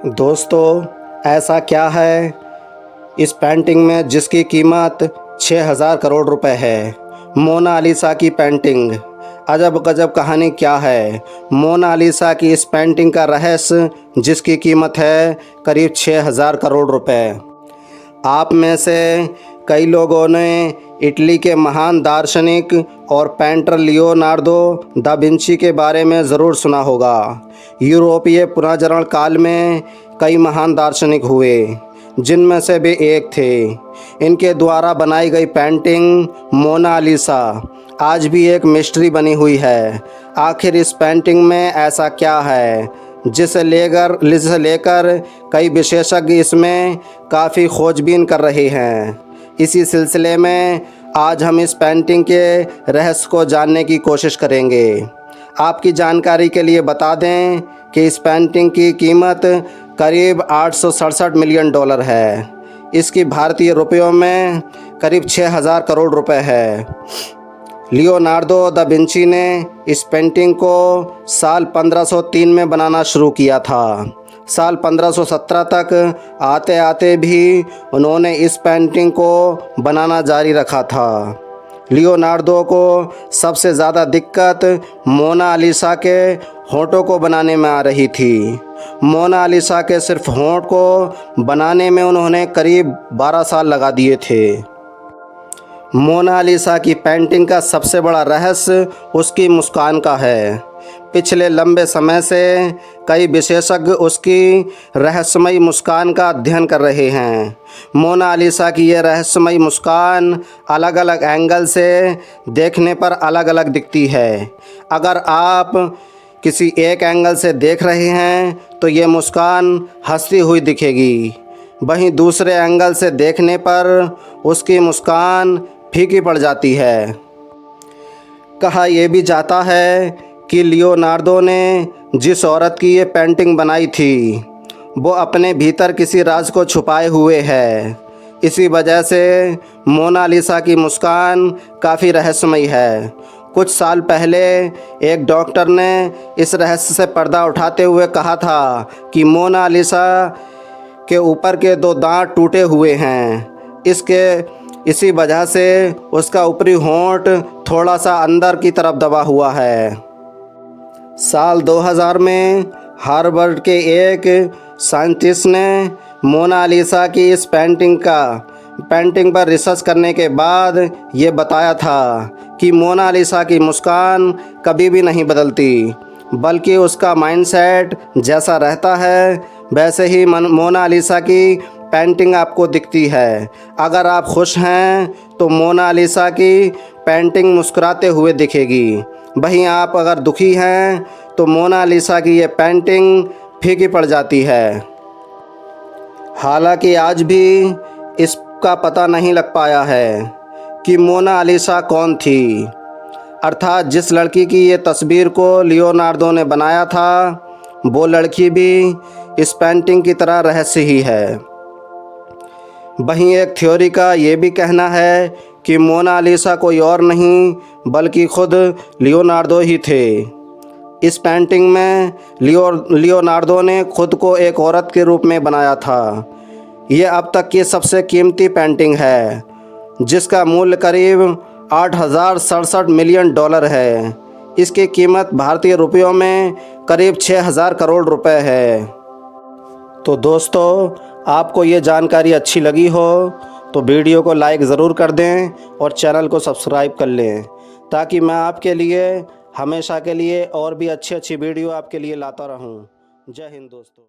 दोस्तों, ऐसा क्या है इस पेंटिंग में जिसकी कीमत 6000 करोड़ रुपए है। मोनालिसा की पेंटिंग। अजब गजब कहानी क्या है मोनालिसा की इस पेंटिंग का रहस्य, जिसकी कीमत है करीब 6000 करोड़ रुपए। आप में से कई लोगों ने इटली के महान दार्शनिक और पेंटर लियोनार्दो दा विंची के बारे में ज़रूर सुना होगा। यूरोपीय पुनर्जागरण काल में कई महान दार्शनिक हुए, जिनमें से वे एक थे। इनके द्वारा बनाई गई पेंटिंग मोनालिसा आज भी एक मिस्ट्री बनी हुई है। आखिर इस पेंटिंग में ऐसा क्या है जिसे लेकर कई विशेषज्ञ इसमें काफ़ी खोजबीन कर रहे हैं। इसी सिलसिले में आज हम इस पेंटिंग के रहस्य को जानने की कोशिश करेंगे। आपकी जानकारी के लिए बता दें कि इस पेंटिंग की कीमत करीब 867 मिलियन डॉलर है। इसकी भारतीय रुपयों में करीब 6000 करोड़ रुपए है। लियोनार्दो दा विंची ने इस पेंटिंग को साल 1503 में बनाना शुरू किया था। साल 1517 तक आते आते भी उन्होंने इस पेंटिंग को बनाना जारी रखा था। लियोनार्दो को सबसे ज़्यादा दिक्कत मोनालिसा के होंठों को बनाने में आ रही थी। मोनालिसा के सिर्फ होंठ को बनाने में उन्होंने करीब 12 साल लगा दिए थे। मोनालिसा की पेंटिंग का सबसे बड़ा रहस्य उसकी मुस्कान का है। पिछले लंबे समय से कई विशेषज्ञ उसकी रहस्यमयी मुस्कान का अध्ययन कर रहे हैं। मोनालिसा की यह रहस्यमयी मुस्कान अलग अलग एंगल से देखने पर अलग अलग दिखती है। अगर आप किसी एक एंगल से देख रहे हैं तो ये मुस्कान हंसती हुई दिखेगी, वहीं दूसरे एंगल से देखने पर उसकी मुस्कान फीकी पड़ जाती है। कहा यह भी जाता है कि लियोनार्दो ने जिस औरत की ये पेंटिंग बनाई थी वो अपने भीतर किसी राज को छुपाए हुए है। इसी वजह से मोनालिसा की मुस्कान काफ़ी रहस्यमयी है। कुछ साल पहले एक डॉक्टर ने इस रहस्य से पर्दा उठाते हुए कहा था कि मोनालिसा के ऊपर के 2 दांत टूटे हुए हैं। इसी वजह से उसका ऊपरी होंठ थोड़ा सा अंदर की तरफ दबा हुआ है। साल 2000 में हार्वर्ड के एक साइंटिस्ट ने मोनालिसा की इस पेंटिंग पर रिसर्च करने के बाद ये बताया था कि मोनालिसा की मुस्कान कभी भी नहीं बदलती, बल्कि उसका माइंडसेट जैसा रहता है वैसे ही मोनालिसा की पेंटिंग आपको दिखती है। अगर आप खुश हैं तो मोनालिसा की पेंटिंग मुस्कुराते हुए दिखेगी, वहीं आप अगर दुखी हैं तो मोनालिसा की ये पेंटिंग फीकी पड़ जाती है। हालांकि आज भी इसका पता नहीं लग पाया है कि मोनालिसा कौन थी, अर्थात जिस लड़की की ये तस्वीर को लियोनार्दो ने बनाया था वो लड़की भी इस पेंटिंग की तरह रहस्य ही है। वहीं एक थ्योरी का ये भी कहना है कि मोनालिसा कोई और नहीं बल्कि खुद लियोनार्दो ही थे। इस पेंटिंग में लियोनार्दो ने खुद को एक औरत के रूप में बनाया था। ये अब तक की सबसे कीमती पेंटिंग है, जिसका मूल्य करीब 8067 मिलियन डॉलर है। इसकी कीमत भारतीय रुपयों में करीब 6000 करोड़ रुपए है। तो दोस्तों, आपको ये जानकारी अच्छी लगी हो तो वीडियो को लाइक ज़रूर कर दें और चैनल को सब्सक्राइब कर लें, ताकि मैं आपके लिए हमेशा के लिए और भी अच्छी वीडियो आपके लिए लाता रहूं। जय हिंद दोस्तों।